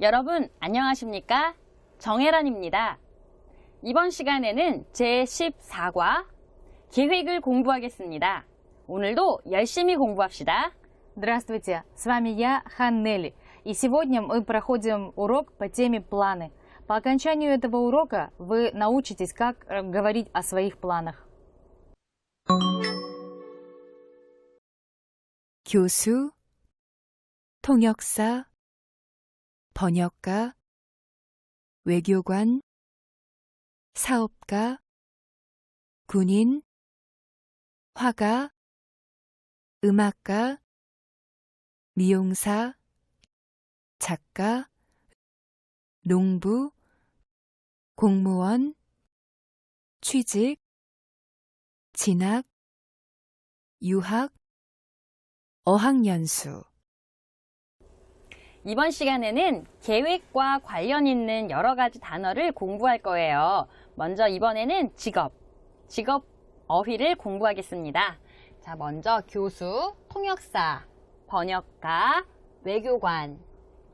여러분 안녕하십니까? 정혜란입니다. 이번 시간에는 제14과 계획을 공부하겠습니다. 오늘도 열심히 공부합시다. Здравствуйте, с вами я, Ханнели, и сегодня мы проходим урок по теме планы. По окончанию этого урока вы научитесь, как говорить о своих планах. 교수, 통역사, 번역가, 외교관, 사업가, 군인, 화가, 음악가, 미용사, 작가, 농부, 공무원, 취직, 진학, 유학, 어학연수. 이번 시간에는 계획과 관련 있는 여러 가지 단어를 공부할 거예요. 먼저 이번에는 직업 어휘를 공부하겠습니다. 자, 먼저 교수, 통역사, 번역가, 외교관,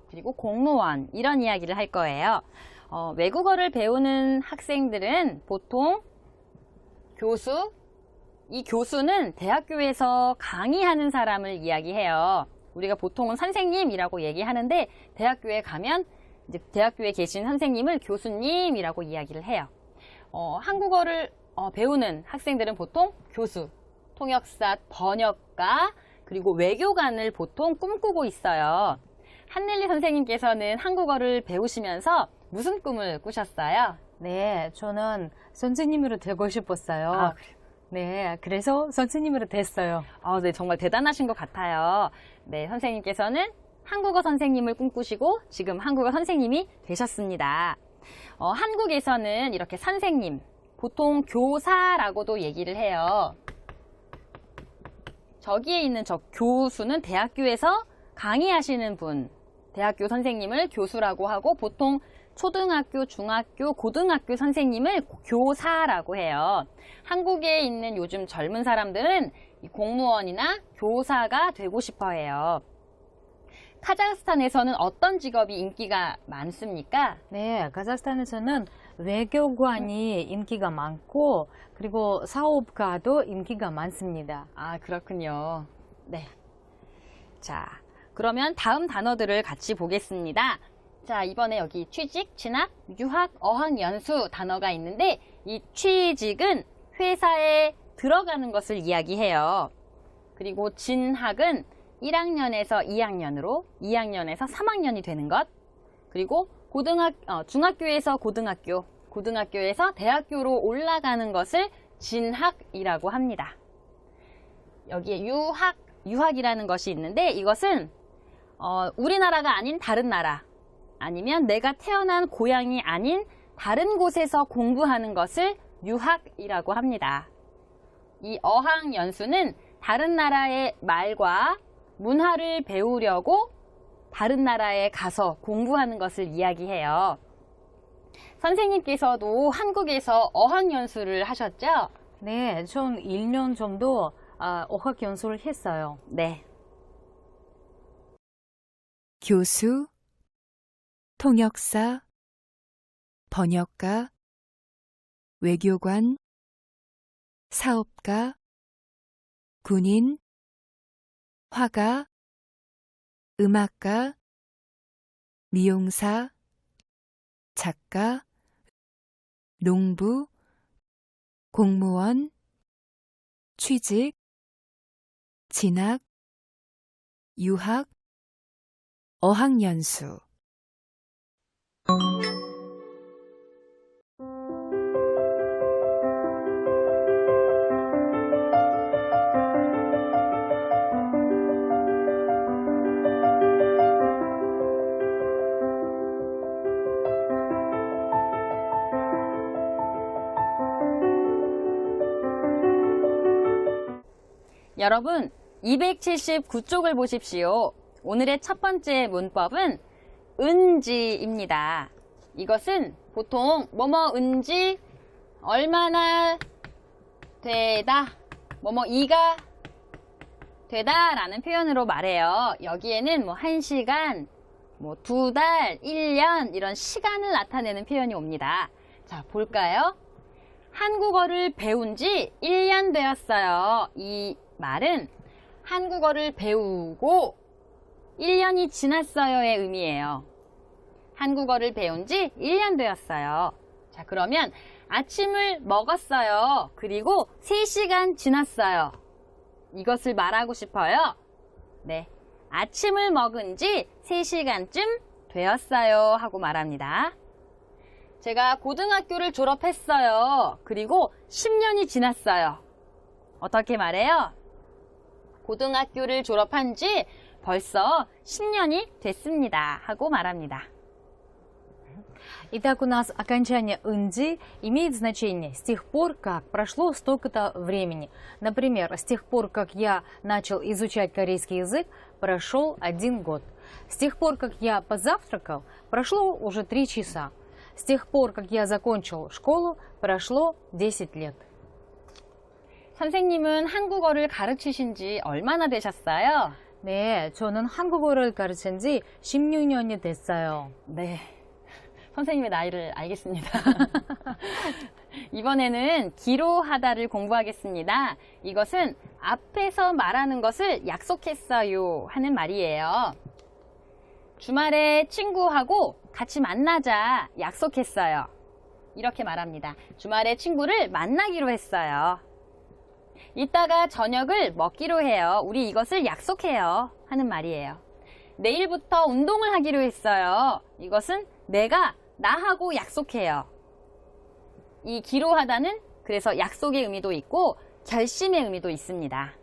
그리고 공무원 이런 이야기를 할 거예요. 외국어를 배우는 학생들은 보통 교수, 이 교수는 대학교에서 강의하는 사람을 이야기해요. 우리가 보통은 선생님이라고 얘기하는데 대학교에 가면 이제 대학교에 계신 선생님을 교수님이라고 이야기를 해요. 한국어를 배우는 학생들은 보통 교수, 통역사, 번역가, 그리고 외교관을 보통 꿈꾸고 있어요. 한넬리 선생님께서는 한국어를 배우시면서 무슨 꿈을 꾸셨어요? 네, 저는 선생님으로 되고 싶었어요. 아, 그래요? 네, 그래서 선생님으로 됐어요. 네, 정말 대단하신 것 같아요. 네, 선생님께서는 한국어 선생님을 꿈꾸시고 지금 한국어 선생님이 되셨습니다. 한국에서는 이렇게 선생님, 보통 교사라고도 얘기를 해요. 저기에 있는 저 교수는 대학교에서 강의하시는 분, 대학교 선생님을 교수라고 하고 보통 초등학교, 중학교, 고등학교 선생님을 교사라고 해요. 한국에 있는 요즘 젊은 사람들은 공무원이나 교사가 되고 싶어 해요. 카자흐스탄에서는 어떤 직업이 인기가 많습니까? 네, 카자흐스탄에서는 외교관이 인기가 많고 그리고 사업가도 인기가 많습니다. 아, 그렇군요. 네. 자, 그러면 다음 단어들을 같이 보겠습니다. 자, 이번에 여기 취직, 진학, 유학, 어학연수 단어가 있는데 이 취직은 회사에 들어가는 것을 이야기해요. 그리고 진학은 1학년에서 2학년으로, 2학년에서 3학년이 되는 것. 그리고 중학교에서 고등학교, 고등학교에서 대학교로 올라가는 것을 진학이라고 합니다. 여기에 유학이라는 것이 있는데 이것은 우리나라가 아닌 다른 나라, 아니면 내가 태어난 고향이 아닌 다른 곳에서 공부하는 것을 유학이라고 합니다. 이 어학연수는 다른 나라의 말과 문화를 배우려고 다른 나라에 가서 공부하는 것을 이야기해요. 선생님께서도 한국에서 어학연수를 하셨죠? 네, 전 1년 정도 어학연수를 했어요. 네. 교수, 통역사, 번역가, 외교관, 사업가, 군인, 화가, 음악가, 미용사, 작가, 농부, 공무원, 취직, 진학, 유학, 어학연수. 여러분 279쪽을 보십시오. 오늘의 첫 번째 문법은 은지입니다. 이것은 보통 뭐뭐은지 얼마나 되다, 뭐뭐이가 되다 라는 표현으로 말해요. 여기에는 뭐 1시간, 뭐 2달, 1년 이런 시간을 나타내는 표현이 옵니다. 자, 볼까요? 한국어를 배운 지 1년 되었어요. 이 말은 한국어를 배우고 1년이 지났어요의 의미예요. 한국어를 배운 지 1년 되었어요. 자, 그러면 아침을 먹었어요. 그리고 3시간 지났어요. 이것을 말하고 싶어요. 네, 아침을 먹은 지 3시간쯤 되었어요 하고 말합니다. 제가 고등학교를 졸업했어요. 그리고 10년이 지났어요. 어떻게 말해요? 고등학교를 졸업한 지 벌써 10년이 됐습니다 하고 말합니다. Итак, у нас окончание «нди» имеет значение «с тех пор, как прошло столько-то времени». Например, «с тех пор, как я начал изучать корейский язык, прошел 1 год». «С тех пор, как я позавтракал, прошло уже 3 часа». «С тех пор, как я закончил школу, прошло 10 лет». 선생님은 한국어를 가르치신 지 얼마나 되셨어요? 네, 저는 한국어를 가르친 지 16년이 됐어요. 네, 선생님의 나이를 알겠습니다. 이번에는 기로하다를 공부하겠습니다. 이것은 앞에서 말하는 것을 약속했어요 하는 말이에요. 주말에 친구하고 같이 만나자 약속했어요. 이렇게 말합니다. 주말에 친구를 만나기로 했어요. 이따가 저녁을 먹기로 해요. 우리 이것을 약속해요 하는 말이에요. 내일부터 운동을 하기로 했어요. 이것은 내가 나하고 약속해요. 이 기로하다는 그래서 약속의 의미도 있고 결심의 의미도 있습니다.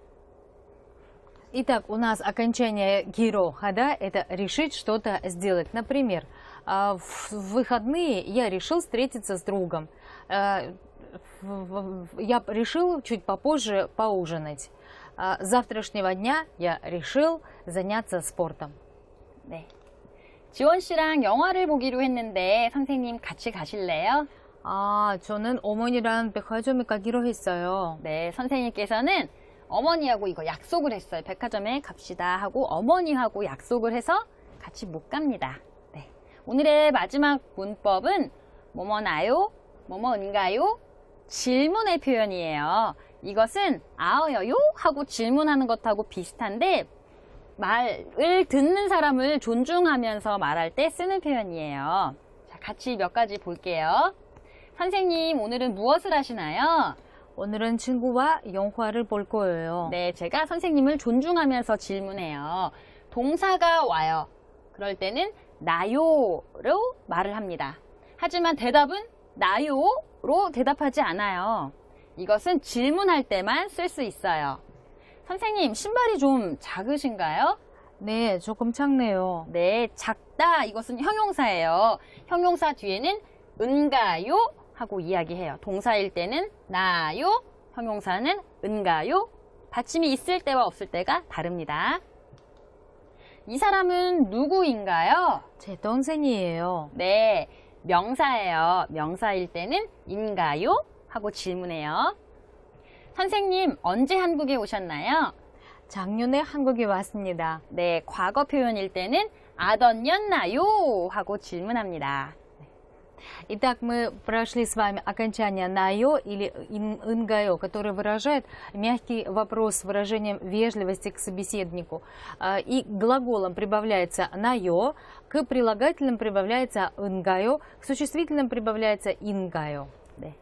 Итак, у нас окончание «гиро хада» – это решить что-то сделать. Например, в выходные я решил встретиться с другом. Я решил чуть попозже поужинать. С завтрашнего дня я решил заняться спортом. 네. 지원 씨랑 영화를 보기로 했는데 선생님 같이 가실래요? 저는 어머니랑 백화점에 가기로 했어요. 네, 선생님께서는 어머니하고 이거 약속을 했어요. 백화점에 갑시다 하고 어머니하고 약속을 해서 같이 못 갑니다. 네. 오늘의 마지막 문법은 뭐뭐나요? 뭐뭐인가요? 질문의 표현이에요. 이것은 아어요? 하고 질문하는 것하고 비슷한데 말을 듣는 사람을 존중하면서 말할 때 쓰는 표현이에요. 자, 같이 몇 가지 볼게요. 선생님, 오늘은 무엇을 하시나요? 오늘은 친구와 영화를 볼 거예요. 네, 제가 선생님을 존중하면서 질문해요. 동사가 와요. 그럴 때는 나요로 말을 합니다. 하지만 대답은 나요로 대답하지 않아요. 이것은 질문할 때만 쓸 수 있어요. 선생님, 신발이 좀 작으신가요? 네, 조금 작네요. 네, 작다. 이것은 형용사예요. 형용사 뒤에는 은가요? 하고 이야기해요. 동사일 때는 나요, 형용사는 은가요. 받침이 있을 때와 없을 때가 다릅니다. 이 사람은 누구인가요? 제 동생이에요. 네, 명사예요. 명사일 때는 인가요? 하고 질문해요. 선생님, 언제 한국에 오셨나요? 작년에 한국에 왔습니다. 네, 과거 표현일 때는 아던년나요? 하고 질문합니다. Итак, мы прошли с вами окончание «наё» или «нгаё», которое выражает мягкий вопрос с выражением вежливости к собеседнику. И к глаголам прибавляется «наё», к прилагательным прибавляется «нгаё», к существительным прибавляется «ингаё». 네.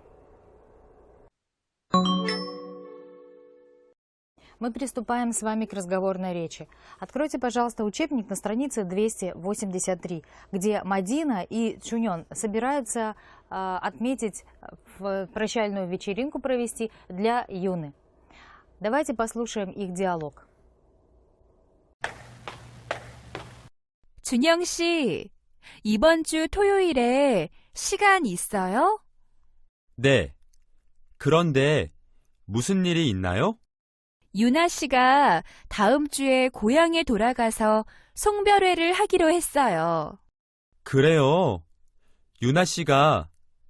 Мы приступаем с вами к разговорной речи. Откройте, пожалуйста, учебник на странице 283, где Мадина и Чуньон собираются отметить прощальную вечеринку провести для Юны. Давайте послушаем их диалог. 준영 씨, 이번 주 토요일에 시간 있어요? 네. 그런데 무슨 일이 있나요? 유나 씨가 다음 주에 고향에 돌아가서 송별회를 하기로 했어요. 그래요. 유나 씨가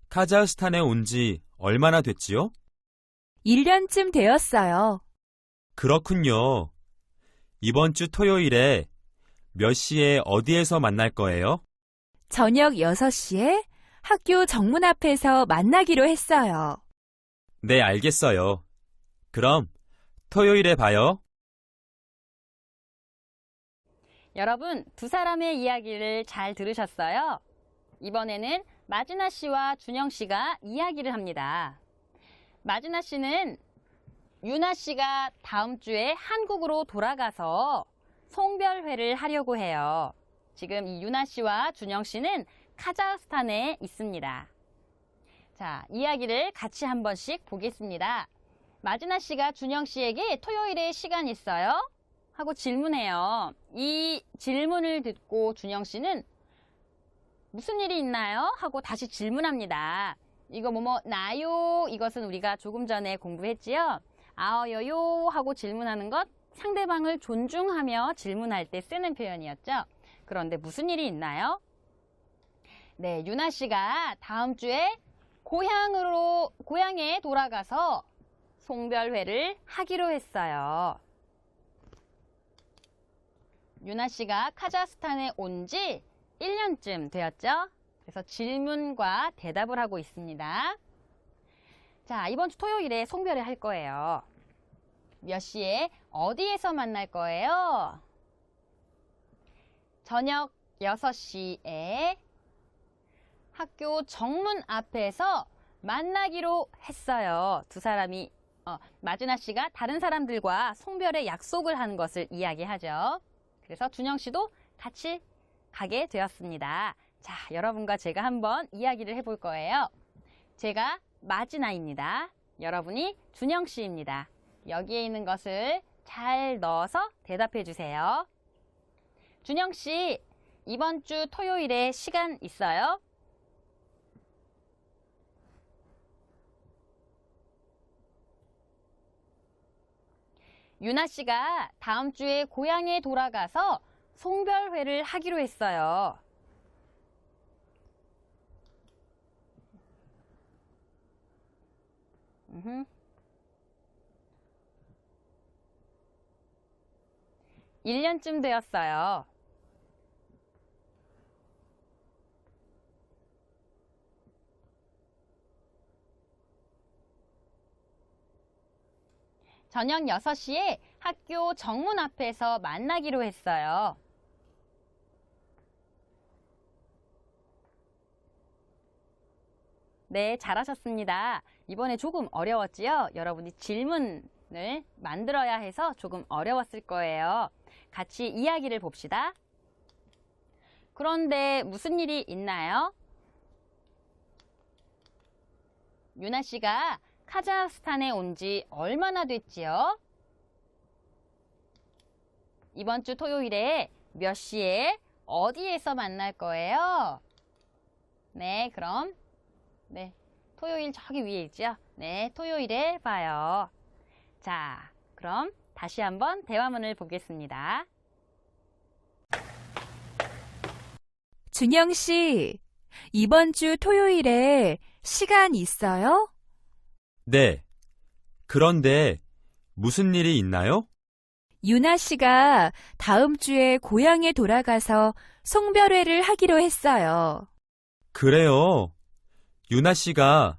카자흐스탄에 온 지 얼마나 됐지요? 1년쯤 되었어요. 그렇군요. 이번 주 토요일에 몇 시에 어디에서 만날 거예요? 저녁 6시에 학교 정문 앞에서 만나기로 했어요. 네, 알겠어요. 그럼 토요일에 봐요. 여러분, 두 사람의 이야기를 잘 들으셨어요? 이번에는 마지나 씨와 준영 씨가 이야기를 합니다. 마지나 씨는 유나 씨가 다음 주에 한국으로 돌아가서 송별회를 하려고 해요. 지금 이 유나 씨와 준영 씨는 카자흐스탄에 있습니다. 자, 이야기를 같이 한 번씩 보겠습니다. 마지나 씨가 준영 씨에게 토요일에 시간 있어요? 하고 질문해요. 이 질문을 듣고 준영 씨는 무슨 일이 있나요? 하고 다시 질문합니다. 이거 뭐뭐 나요? 이것은 우리가 조금 전에 공부했지요? 아어요요 하고 질문하는 것 상대방을 존중하며 질문할 때 쓰는 표현이었죠. 그런데 무슨 일이 있나요? 네, 유나 씨가 다음 주에 고향에 돌아가서 송별회를 하기로 했어요. 유나 씨가 카자흐스탄에 온 지 1년쯤 되었죠? 그래서 질문과 대답을 하고 있습니다. 자, 이번 주 토요일에 송별회 할 거예요. 몇 시에 어디에서 만날 거예요? 저녁 6시에 학교 정문 앞에서 만나기로 했어요. 두 사람이 마지나 씨가 다른 사람들과 송별회 약속을 한 것을 이야기하죠. 그래서 준영 씨도 같이 가게 되었습니다. 자, 여러분과 제가 한번 이야기를 해볼 거예요. 제가 마지나입니다. 여러분이 준영 씨입니다. 여기에 있는 것을 잘 넣어서 대답해 주세요. 준영 씨, 이번 주 토요일에 시간 있어요? 유나 씨가 다음 주에 고향에 돌아가서 송별회를 하기로 했어요. 음. 1년쯤 되었어요. 저녁 6시에 학교 정문 앞에서 만나기로 했어요. 네, 잘하셨습니다. 이번에 조금 어려웠지요? 여러분이 질문을 만들어야 해서 조금 어려웠을 거예요. 같이 이야기를 봅시다. 그런데 무슨 일이 있나요? 유나 씨가 카자흐스탄에 온 지 얼마나 됐지요? 이번 주 토요일에 몇 시에 어디에서 만날 거예요? 네, 그럼 토요일 저기 위에 있죠? 네, 토요일에 봐요. 자, 그럼 다시 한번 대화문을 보겠습니다. 준영 씨, 이번 주 토요일에 시간 있어요? 네. 그런데 무슨 일이 있나요? 유나 씨가 다음 주에 고향에 돌아가서 송별회를 하기로 했어요. 그래요. 유나 씨가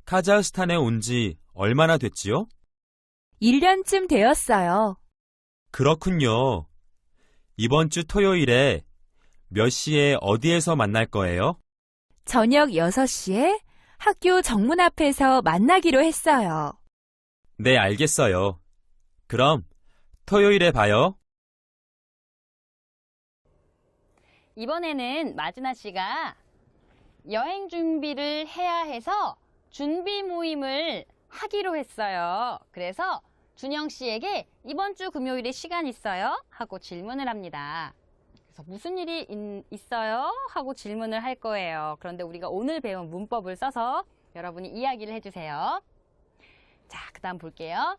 카자흐스탄에 온 지 얼마나 됐지요? 1년쯤 되었어요. 그렇군요. 이번 주 토요일에 몇 시에 어디에서 만날 거예요? 저녁 6시에 학교 정문 앞에서 만나기로 했어요. 네, 알겠어요. 그럼 토요일에 봐요. 이번에는 마지나 씨가 여행 준비를 해야 해서 준비 모임을 하기로 했어요. 그래서 준영 씨에게 이번 주 금요일에 시간 있어요? 하고 질문을 합니다. 그래서 무슨 일이 있어요? 하고 질문을 할 거예요. 그런데 우리가 오늘 배운 문법을 써서 여러분이 이야기를 해주세요. 자, 그 다음 볼게요.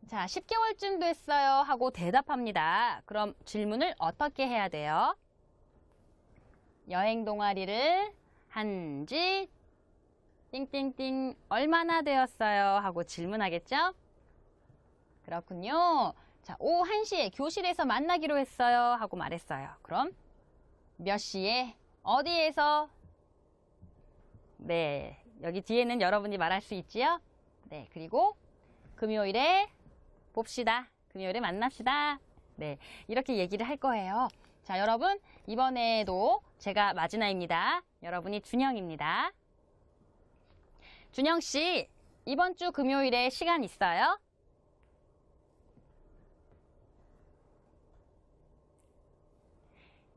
자, 10개월쯤 됐어요 하고 대답합니다. 그럼 질문을 어떻게 해야 돼요? 여행 동아리를 한지 띵띵띵 얼마나 되었어요? 하고 질문하겠죠? 그렇군요. 자, 오후 1시에 교실에서 만나기로 했어요 하고 말했어요. 그럼 몇 시에 어디에서? 네, 여기 뒤에는 여러분이 말할 수 있지요? 네, 그리고 금요일에 봅시다. 금요일에 만납시다. 네, 이렇게 얘기를 할 거예요. 자, 여러분, 이번에도 제가 마지나입니다. 여러분이 준영입니다. 준영씨, 이번 주 금요일에 시간 있어요?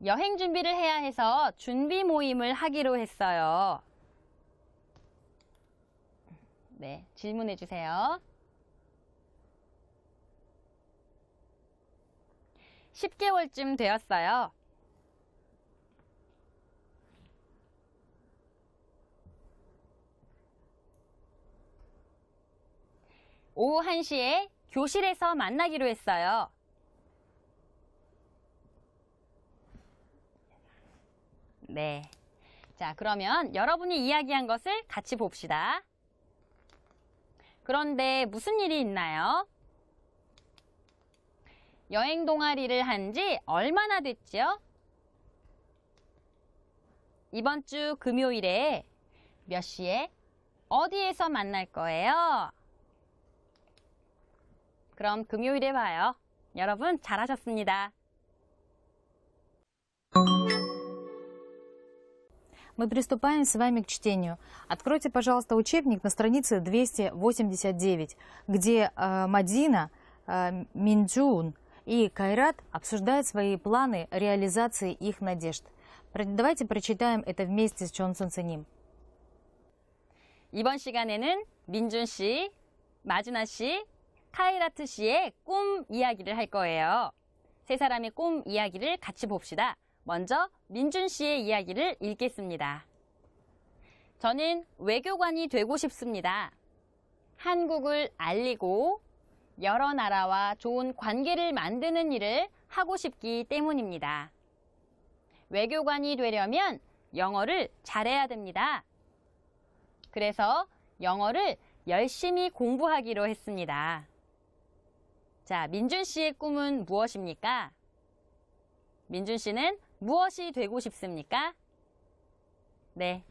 여행 준비를 해야 해서 준비 모임을 하기로 했어요. 네, 질문해 주세요. 10개월쯤 되었어요. 오후 1시에 교실에서 만나기로 했어요. 네. 자, 그러면 여러분이 이야기한 것을 같이 봅시다. 그런데 무슨 일이 있나요? 여행 동아리를 한 지 얼마나 됐죠? 이번 주 금요일에 몇 시에 어디에서 만날 거예요? 그럼 금요일에 봐요. 여러분 잘하셨습니다. Мы приступаем с вами к чтению. Откройте, пожалуйста, учебник на странице 289, где Мадина, Минджун и Кайрат обсуждают свои планы реализации их надежд. Давайте прочитаем это вместе с Чон Сон Сеним. 이번 시간에는 민준 씨, 마지나 씨, 카이라트 씨의 꿈 이야기를 할 거예요. 세 사람의 꿈 이야기를 같이 봅시다. 먼저 민준 씨의 이야기를 읽겠습니다. 저는 외교관이 되고 싶습니다. 한국을 알리고 여러 나라와 좋은 관계를 만드는 일을 하고 싶기 때문입니다. 외교관이 되려면 영어를 잘해야 됩니다. 그래서 영어를 열심히 공부하기로 했습니다. 자, 민준 씨의 꿈은 무엇입니까? 민준 씨는 무엇이 되고 싶습니까? 네.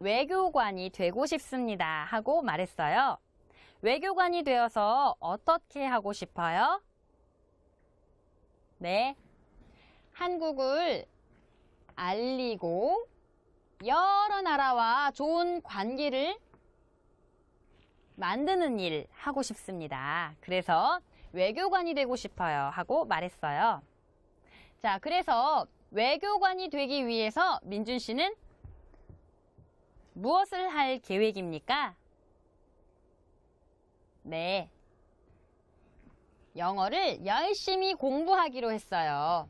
외교관이 되고 싶습니다 하고 말했어요. 외교관이 되어서 어떻게 하고 싶어요? 네. 한국을 알리고 여러 나라와 좋은 관계를 만드는 일 하고 싶습니다. 그래서 외교관이 되고 싶어요 하고 말했어요. 자, 그래서 외교관이 되기 위해서 민준 씨는 무엇을 할 계획입니까? 네. 영어를 열심히 공부하기로 했어요.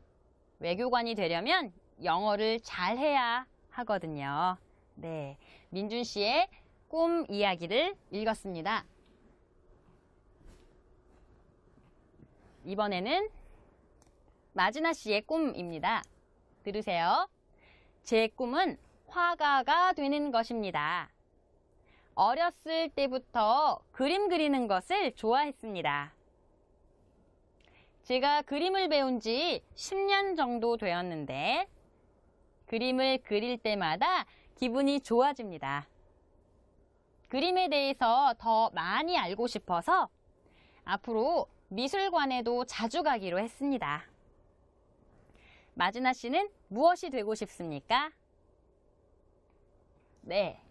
외교관이 되려면 영어를 잘해야 하거든요. 네. 민준 씨의 꿈 이야기를 읽었습니다. 이번에는 마지나 씨의 꿈입니다. 들으세요. 제 꿈은 화가가 되는 것입니다. 어렸을 때부터 그림 그리는 것을 좋아했습니다. 제가 그림을 배운 지 10년 정도 되었는데 그림을 그릴 때마다 기분이 좋아집니다. 그림에 대해서 더 많이 알고 싶어서 앞으로 미술관에도 자주 가기로 했습니다. 마지나 씨는 무엇이 되고 싶습니까? 네.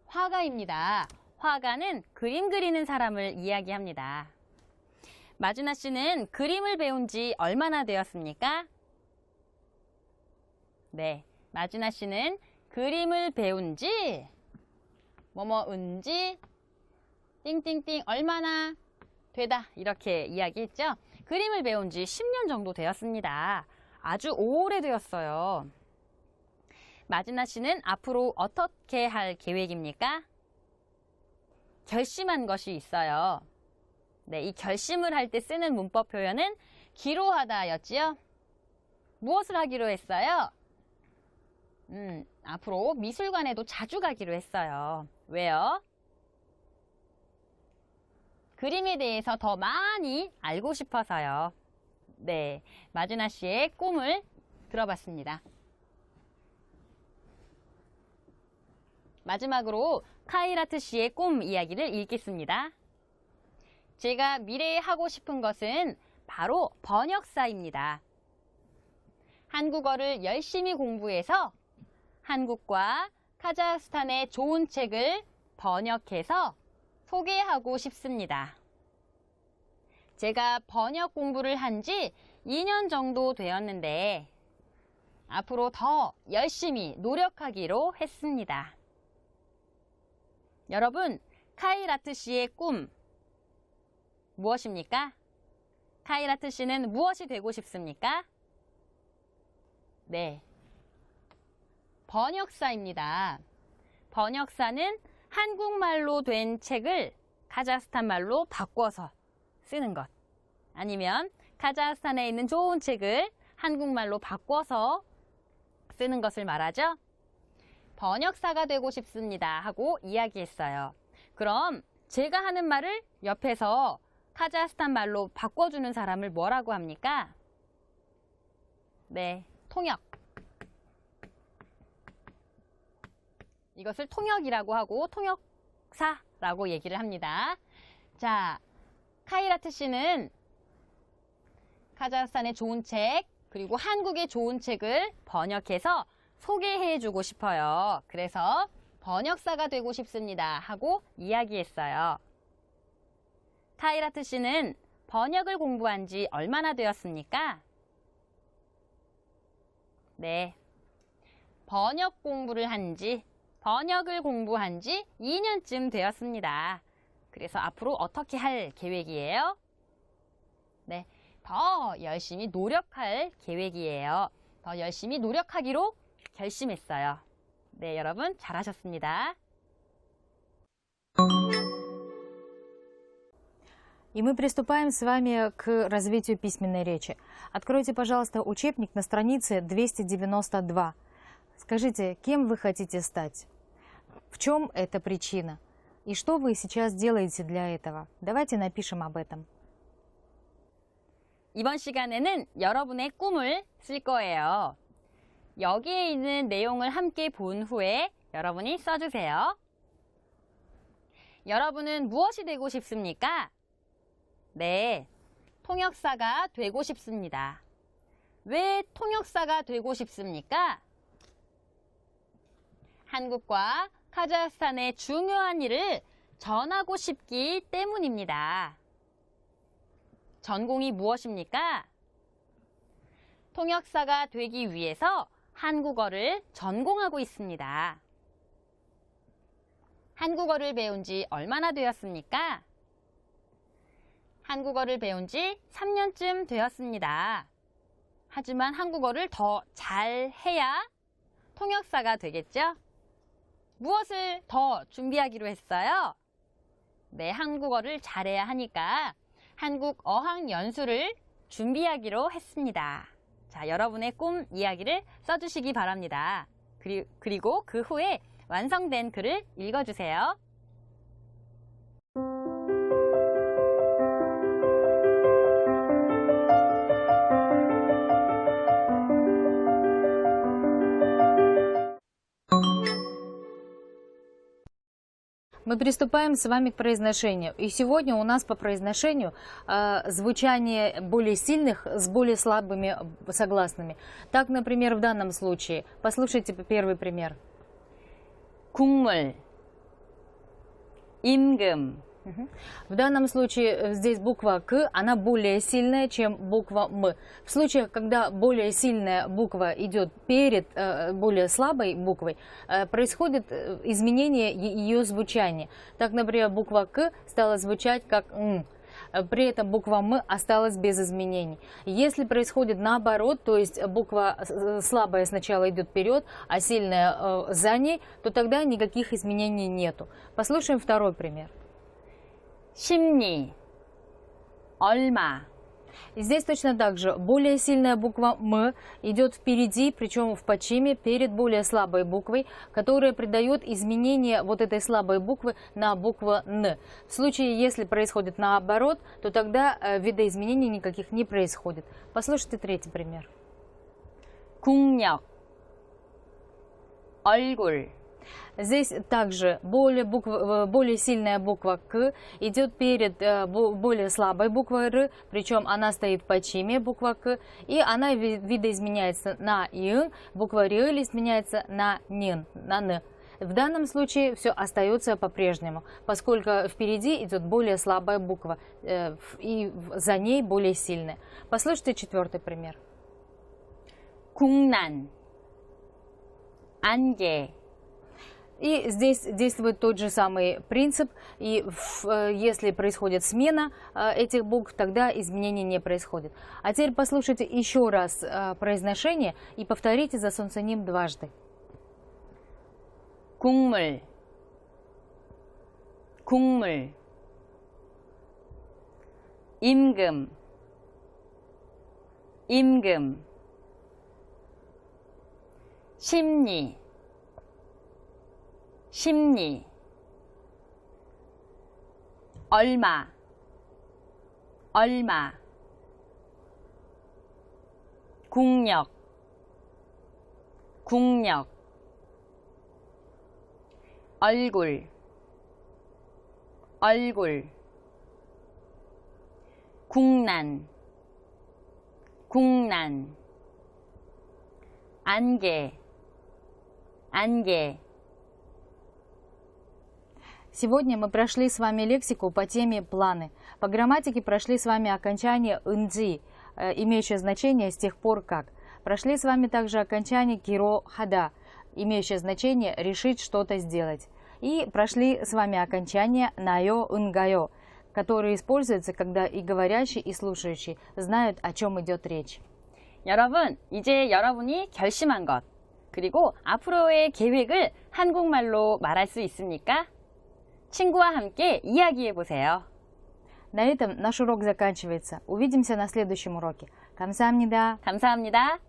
화가입니다. 화가는 그림 그리는 사람을 이야기합니다. 마지나 씨는 그림을 배운 지 얼마나 되었습니까? 네. 마지나 씨는 그림을 배운 지 뭐뭐은지 띵띵띵 얼마나 되다 이렇게 이야기했죠. 그림을 배운 지 10년 정도 되었습니다. 아주 오래되었어요. 마지나 씨는 앞으로 어떻게 할 계획입니까? 결심한 것이 있어요. 네, 이 결심을 할 때 쓰는 문법 표현은 기로하다였지요. 무엇을 하기로 했어요? 앞으로 미술관에도 자주 가기로 했어요. 왜요? 그림에 대해서 더 많이 알고 싶어서요. 네, 마주나 씨의 꿈을 들어봤습니다. 마지막으로 카이라트 씨의 꿈 이야기를 읽겠습니다. 제가 미래에 하고 싶은 것은 바로 번역사입니다. 한국어를 열심히 공부해서 한국과 카자흐스탄의 좋은 책을 번역해서 소개하고 싶습니다. 제가 번역 공부를 한 지 2년 정도 되었는데 앞으로 더 열심히 노력하기로 했습니다. 여러분, 카이라트 씨의 꿈 무엇입니까? 카이라트 씨는 무엇이 되고 싶습니까? 네, 번역사입니다. 번역사는 한국말로 된 책을 카자흐스탄 말로 바꿔서 쓰는 것. 아니면 카자흐스탄에 있는 좋은 책을 한국말로 바꿔서 쓰는 것을 말하죠. 번역사가 되고 싶습니다 하고 이야기했어요. 그럼 제가 하는 말을 옆에서 카자흐스탄 말로 바꿔주는 사람을 뭐라고 합니까? 네, 통역. 이것을 통역이라고 하고 통역사라고 얘기를 합니다. 자, 카이라트 씨는 카자흐스탄의 좋은 책, 그리고 한국의 좋은 책을 번역해서 소개해주고 싶어요. 그래서 번역사가 되고 싶습니다 하고 이야기했어요. 카이라트 씨는 번역을 공부한 지 얼마나 되었습니까? 네, 번역을 공부한 지 2년쯤 되었습니다. 그래서 앞으로 어떻게 할 계획이에요? 네, 더 열심히 노력할 계획이에요. 더 열심히 노력하기로 결심했어요. 네, 여러분 잘하셨습니다. И мы приступаем с вами к развитию письменной речи. Откройте, пожалуйста, учебник на странице 292. Скажите, кем вы хотите стать? В чем эта причина? И что вы сейчас делаете для этого? Давайте напишем об этом. 이번 시간에는 여러분의 꿈을 쓸 거예요. 여기에 있는 내용을 함께 본 후에 여러분이 써주세요. 여러분은 무엇이 되고 싶습니까? 네, 통역사가 되고 싶습니다. 왜 통역사가 되고 싶습니까? 한국과 카자흐스탄의 중요한 일을 전하고 싶기 때문입니다. 전공이 무엇입니까? 통역사가 되기 위해서 한국어를 전공하고 있습니다. 한국어를 배운 지 얼마나 되었습니까? 한국어를 배운 지 3년쯤 되었습니다. 하지만 한국어를 더 잘해야 통역사가 되겠죠? 무엇을 더 준비하기로 했어요? 네, 한국어를 잘해야 하니까 한국 어학 연수를 준비하기로 했습니다. 자, 여러분의 꿈 이야기를 써주시기 바랍니다. 그리고 그 후에 완성된 글을 읽어주세요. Мы приступаем с вами к произношению. И сегодня у нас по произношению звучание более сильных с более слабыми согласными. Так, например, в данном случае. Послушайте первый пример. 국물, 임금. В данном случае здесь буква К, она более сильная, чем буква М. В случаях, когда более сильная буква идет перед более слабой буквой, происходит изменение ее звучания. Так, например, буква К стала звучать как Н. При этом буква М осталась без изменений. Если происходит наоборот, то есть буква слабая сначала идет вперед, а сильная за ней, то тогда никаких изменений нету. Послушаем второй пример. 심리, 얼마. И здесь точно так же более сильная буква «м» идет впереди, причем в подчиме перед более слабой буквой, которая придает изменение вот этой слабой буквы на букву «н». В случае, если происходит наоборот, то тогда видоизменений никаких не происходит. Послушайте третий пример. 국력, 얼굴, Здесь также более сильная буква «к» идет перед более слабой буквой «р», причем она стоит в подчиме, буква «к», и она видоизменяется на «ин», буква «р» изменяется на «нин», на «н». В данном случае все остается по-прежнему, поскольку впереди идет более слабая буква, и за ней более сильная. Послушайте четвертый пример. 국난, 안개, И здесь действует тот же самый принцип, и если происходит смена этих букв, тогда изменений не происходит. А теперь послушайте еще раз произношение и повторите за солнценим дважды. 국물, 국물, 임금, 임금, 심리, 심리, 얼마, 얼마, 국력, 국력, 얼굴, 얼굴, 국난, 국난, 안개, 안개. Сегодня мы прошли с вами лексику по теме «Планы». По грамматике прошли с вами окончание «нди», имеющее значение «с тех пор как». Прошли с вами также окончание «киро хада», имеющее значение «решить что-то сделать». И прошли с вами окончание «наё нгайо», которое используется, когда и говорящий, и слушающий знают, о чем идет речь. 여러분, 이제 여러분이 결심한 것, 그리고 앞으로의 계획을 한국말로 말할 수 있습니까? 친구와 함께 이야기해 보세요. На этом наш урок заканчивается. Увидимся на следующем уроке. 감사합니다. 감사합니다.